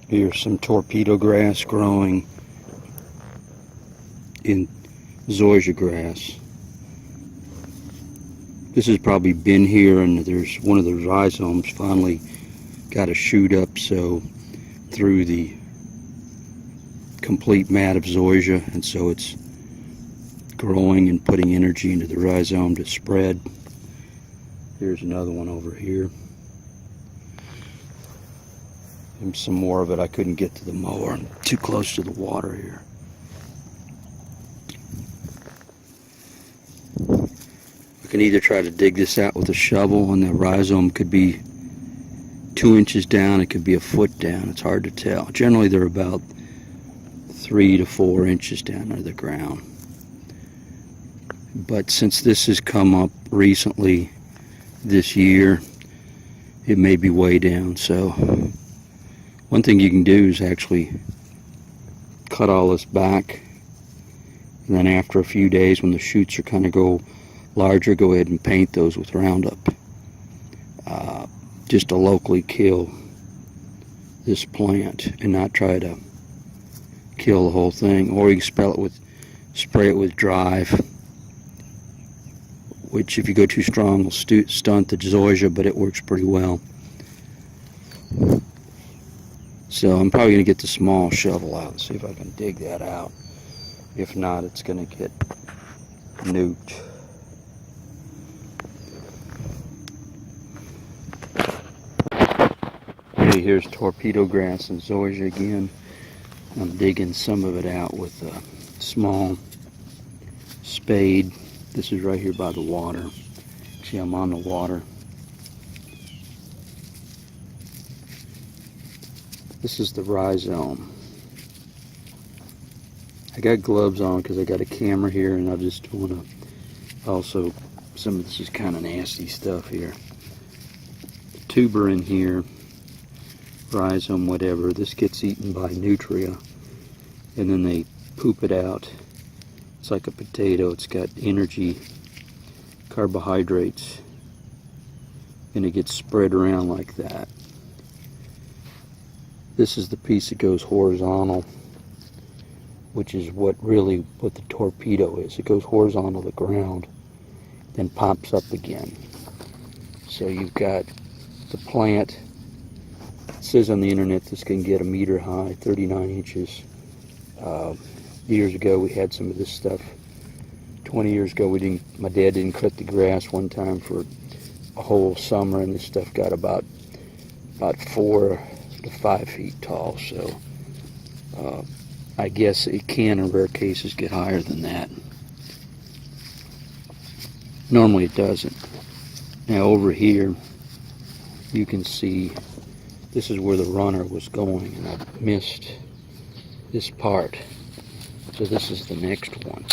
Here's some torpedo grass growing in Zoysia grass. This has probably been here, and there's one of the rhizomes finally got a shoot up so through the complete mat of Zoysia, and so it's growing and putting energy into the rhizome to spread. Here's another one over here. And some more of it. I couldn't get to the mower. I'm too close to the water here. I can either try to dig this out with a shovel, and the rhizome could be 2 inches down, it could be a foot down. It's hard to tell. Generally they're about 3 to 4 inches down under the ground. But since this has come up recently this year, it may be way down. So one thing you can do is actually cut all this back, and then after a few days when the shoots are kind of go larger, go ahead and paint those with Roundup, just to locally kill this plant and not try to kill the whole thing. Or you can spray it with Drive, which if you go too strong will stunt the Zoysia, but it works pretty well. So I'm probably going to get the small shovel out and see if I can dig that out. If not, it's going to get nuked. Okay, here's torpedo grass and Zoysia again. I'm digging some of it out with a small spade. This is right here by the water. See, I'm on the water. This is the rhizome. I got gloves on because I got a camera here, and I just want to also, some of this is kind of nasty stuff here. Tuber in here, rhizome, whatever. This gets eaten by nutria, and then they poop it out. It's like a potato. It's got energy, carbohydrates, and it gets spread around like that. This is the piece that goes horizontal, which is what the torpedo is. It goes horizontal to the ground, then pops up again. So you've got the plant. It says on the internet this can get 1 meter high, 39 inches. Years ago we had some of this stuff. 20 years ago my dad didn't cut the grass one time for a whole summer, and this stuff got about 4 to 5 feet tall. So I guess it can in rare cases get higher than that. Normally it doesn't. Now over here you can see this is where the runner was going, and I missed this part. So this is the next one.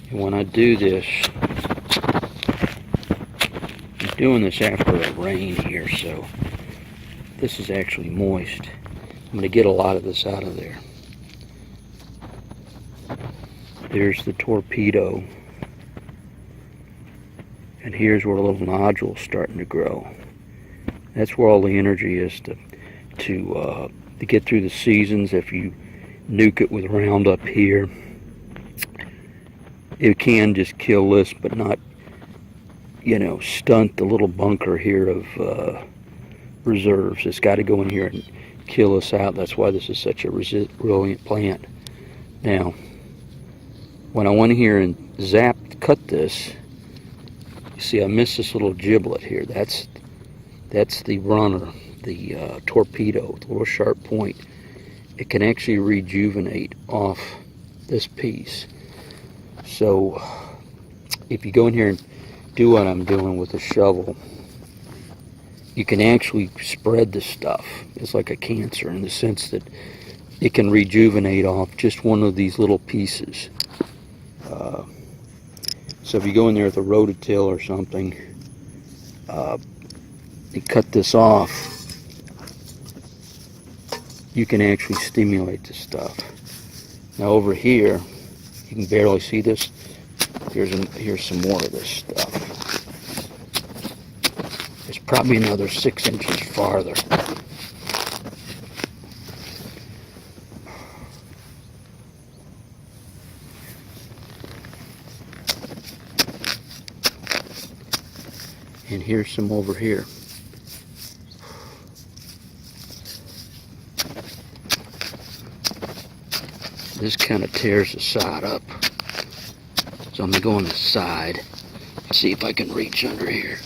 And when I do this, I'm doing this after a rain here, so this is actually moist. I'm going to get a lot of this out of there. There's the torpedo. And here's where a little nodule's starting to grow. That's where all the energy is to get through the seasons. If you nuke it with Roundup here, it can just kill this, but not, stunt the little bunker here of reserves. It's got to go in here and kill us out. That's why this is such a resilient plant. Now, when I went here and cut this, you see I missed this little giblet here. That's the runner, the torpedo, the little sharp point. It can actually rejuvenate off this piece. So if you go in here and do what I'm doing with a shovel, you can actually spread the stuff. It's like a cancer in the sense that it can rejuvenate off just one of these little pieces. So if you go in there with a rototill or something, and cut this off, you can actually stimulate the stuff. Now over here, you can barely see this. Here's some more of this stuff. It's probably another 6 inches farther. And here's some over here. This kind of tears the side up. So I'm going to go on the side and see if I can reach under here.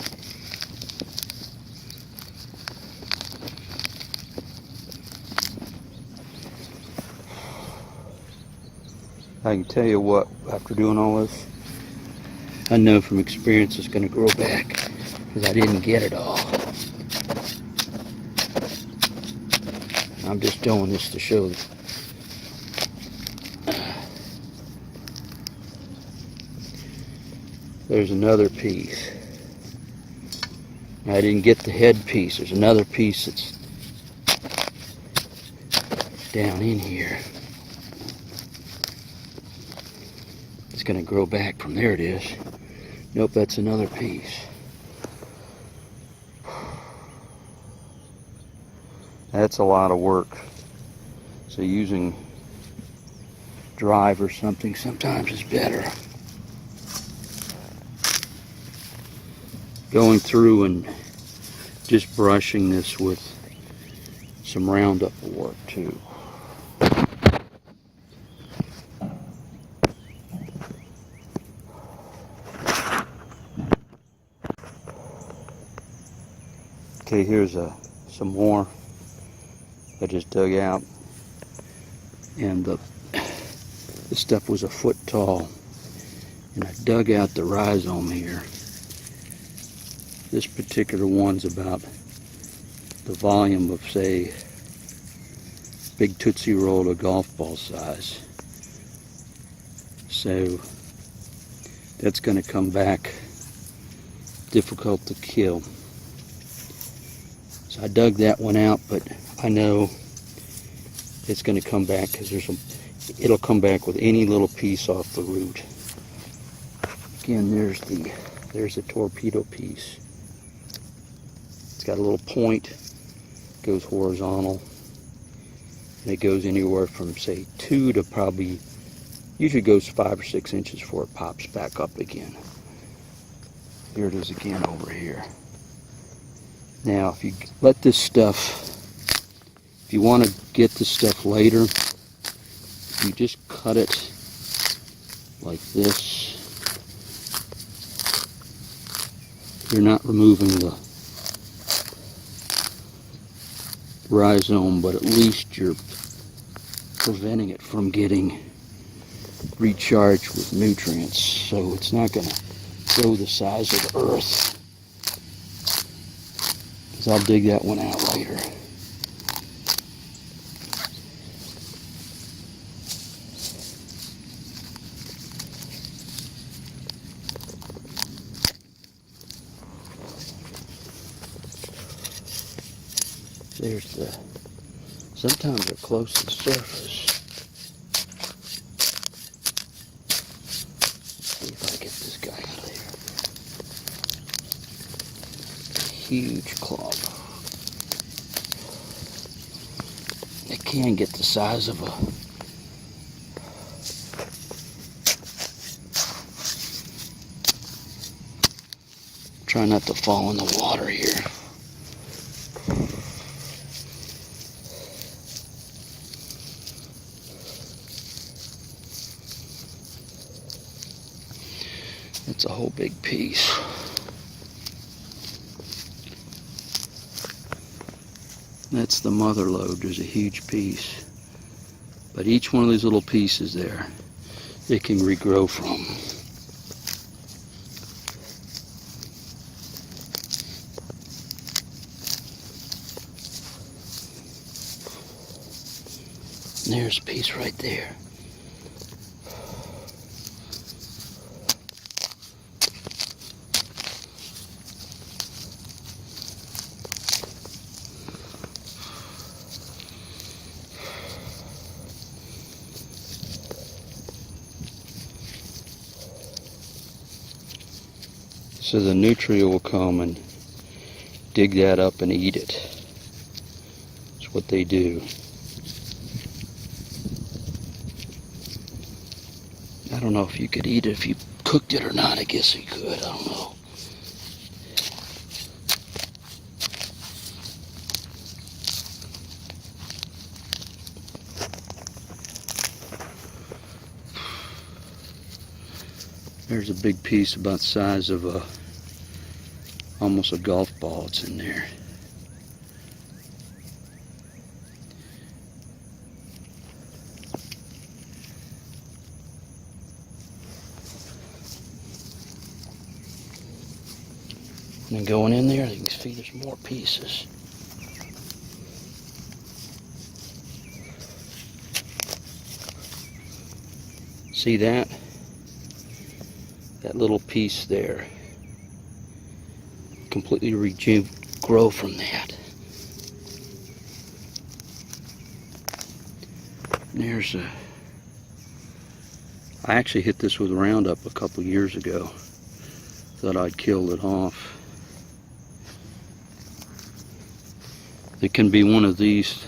I can tell you what, after doing all this, I know from experience it's going to grow back because I didn't get it all. I'm just doing this to show you. There's another piece. I didn't get the head piece. There's another piece that's down in here. It's going to grow back from there. It is. Nope, that's another piece. That's a lot of work. So using drive or something sometimes is better. Going through and just brushing this with some Roundup will work too. Okay, here's some more I just dug out, and this stuff was a foot tall, and I dug out the rhizome here. This particular one's about the volume of, say, big Tootsie Roll to golf ball size. So that's going to come back difficult to kill. So I dug that one out, but I know it's going to come back because it'll come back with any little piece off the root. Again, there's the torpedo piece. It's got a little point, goes horizontal, and it goes anywhere from, say, 2 to probably, usually goes 5 or 6 inches before it pops back up again. Here it is again over here. Now, if you let this stuff, if you want to get this stuff later, you just cut it like this. You're not removing the rhizome, but at least you're preventing it from getting recharged with nutrients, so it's not going to grow the size of the earth. Because I'll dig that one out later. There's sometimes they're close to the surface. Let's see if I get this guy out of here. Huge club. It can get the size of a try not to fall in the water here. It's a whole big piece. That's the mother lobe. There's a huge piece. But each one of these little pieces there, it can regrow from. And there's a piece right there. So the nutria will come and dig that up and eat it. That's what they do. I don't know if you could eat it if you cooked it or not. I guess you could. I don't know. There's a big piece about the size of almost a golf ball. It's in there. And then going in there, you can see there's more pieces. See that? That little piece there. Completely grow from that. And there's a... I actually hit this with Roundup a couple years ago. Thought I'd killed it off. There can be one of these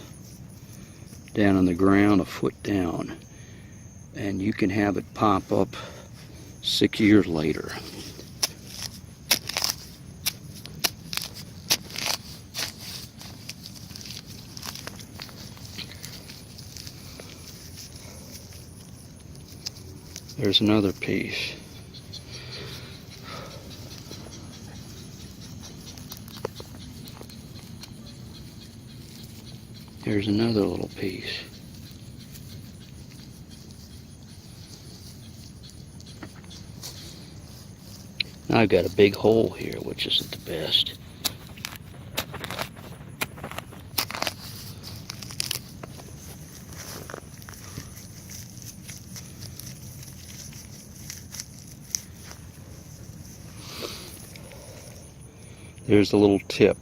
down on the ground, a foot down, and you can have it pop up 6 years later. There's another piece. Here's another little piece. Now I've got a big hole here, which isn't the best. There's the little tip.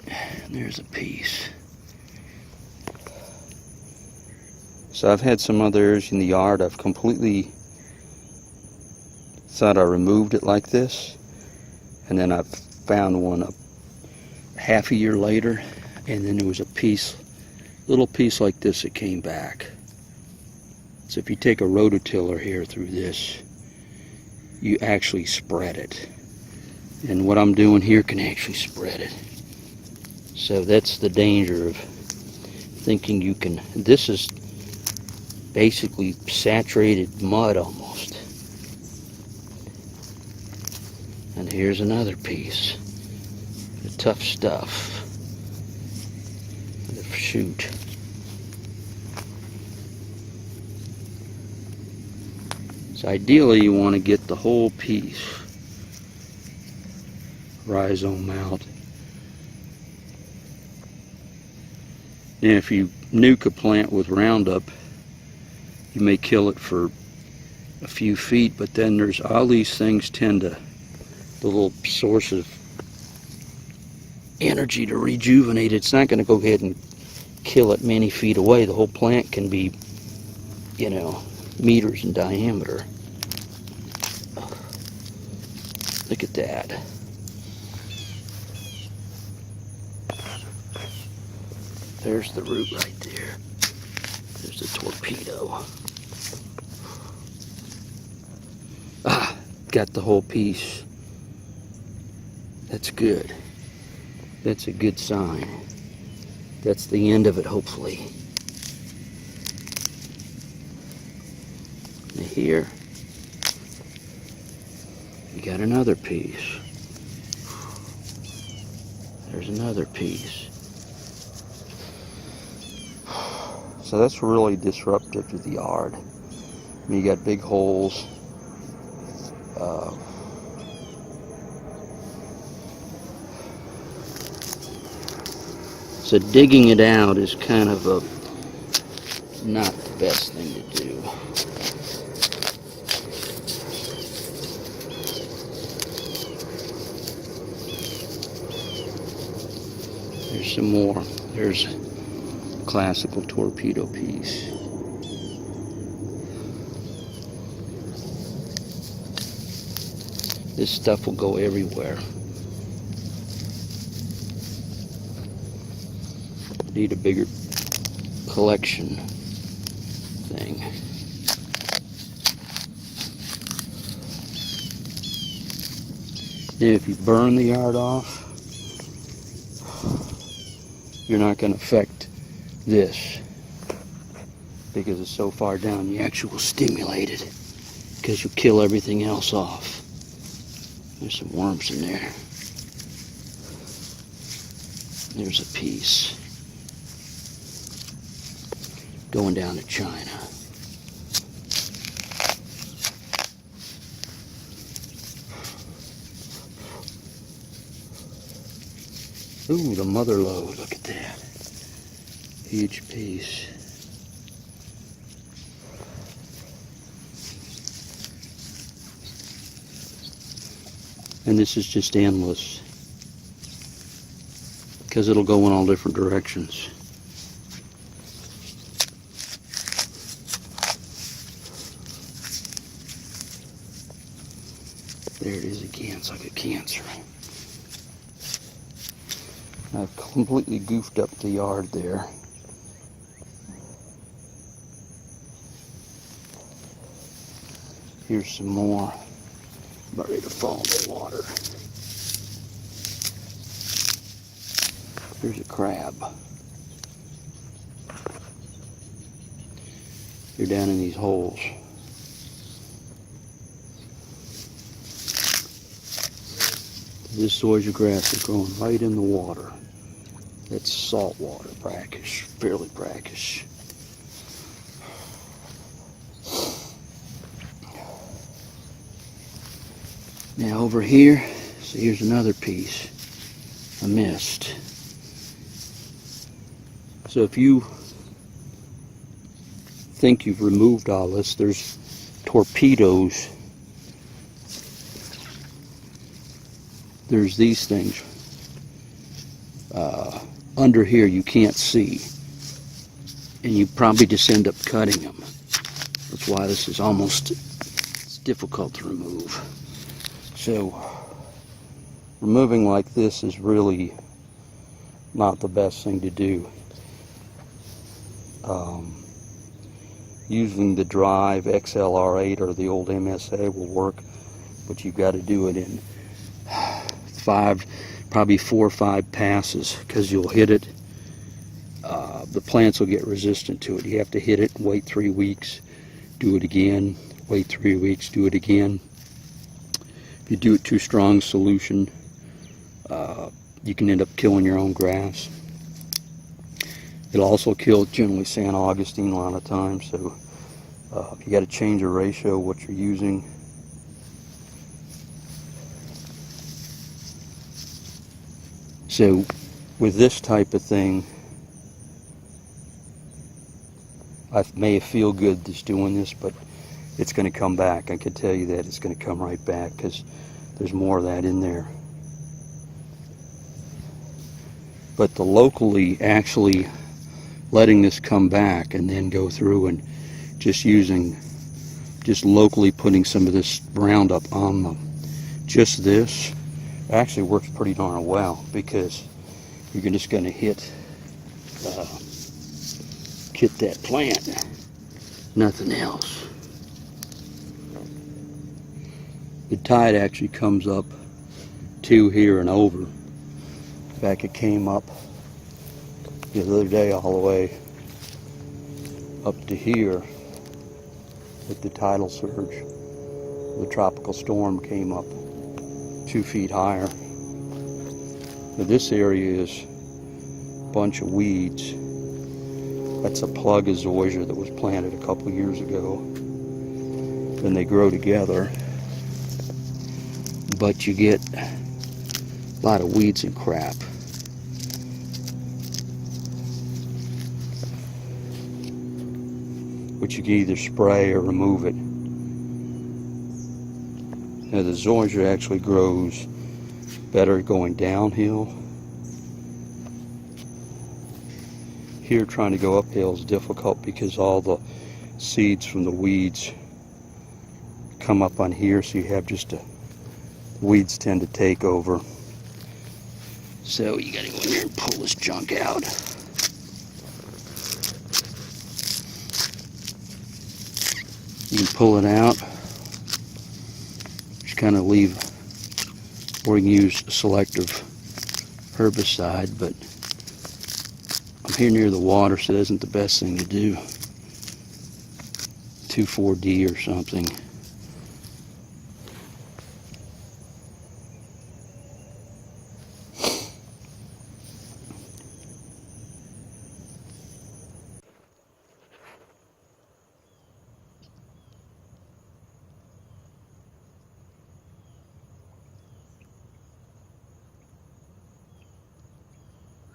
And there's a piece. So I've had some others in the yard. I've completely thought I removed it like this, and then I've found one half a year later, and then there was a piece, little piece like this that came back. So if you take a rototiller here through this, you actually spread it. And what I'm doing here can actually spread it. So that's the danger of thinking you can. This is basically saturated mud almost. And here's another piece. The tough stuff. The shoot. So ideally you want to get the whole piece. Rhizome out. And if you nuke a plant with Roundup, you may kill it for a few feet, but then there's all these things tend to, the little source of energy to rejuvenate. It's not going to go ahead and kill it many feet away. The whole plant can be, you know, meters in diameter. Look at that. There's the root right there. There's the torpedo. Ah, got the whole piece. That's good. That's a good sign. That's the end of it, hopefully. And here, you got another piece. There's another piece. So that's really disruptive to the yard. I mean, you got big holes. So digging it out is kind of not the best thing to do. There's some more. There's a classical torpedo piece. This stuff will go everywhere. Need a bigger collection thing. And if you burn the yard off, you're not going to affect this because it's so far down. You actually will stimulate it because you'll kill everything else off. There's some worms in there. There's a piece going down to China. Ooh, the mother lode, look at that. Huge piece. And this is just endless because it'll go in all different directions. There it is again, it's like a cancer. I've completely goofed up the yard there. Here's some more. About ready to fall in the water. There's a crab. You're down in these holes. This zoysia grass is growing right in the water. It's salt water, brackish, fairly brackish. Now over here, so here's another piece I missed. So if you think you've removed all this, there's torpedoes. There's these things under here you can't see, and you probably just end up cutting them. That's why this is it's difficult to remove. So removing like this is really not the best thing to do. Using the drive XLR8 or the old MSA will work, but you've got to do it in probably 4 or 5 passes, because you'll hit it. The plants will get resistant to it. You have to hit it, wait 3 weeks, do it again, wait 3 weeks, do it again. If you do it too strong solution, you can end up killing your own grass. It'll also kill generally San Augustine a lot of times, so you got to change the ratio of what you're using. So with this type of thing, I may feel good just doing this, but it's going to come back. I can tell you that it's going to come right back because there's more of that in there. But the locally actually letting this come back and then go through and just locally putting some of this Roundup on them, just this actually works pretty darn well, because you're just going to hit that plant, nothing else. The tide actually comes up to here and over. In fact, it came up the other day all the way up to here with the tidal surge. The tropical storm came up 2 feet higher. Now this area is a bunch of weeds. That's a plug of zoysia that was planted a couple years ago. Then they grow together, but you get a lot of weeds and crap. Which you can either spray or remove it. Now the zoysia actually grows better going downhill. Here trying to go uphill is difficult because all the seeds from the weeds come up on here, so you have just to weeds tend to take over. So you gotta go in there and pull this junk out. You can pull it out, just kind of leave, or you can use selective herbicide, but I'm here near the water, so that isn't the best thing to do. 2,4-D or something.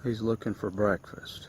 He's looking for breakfast.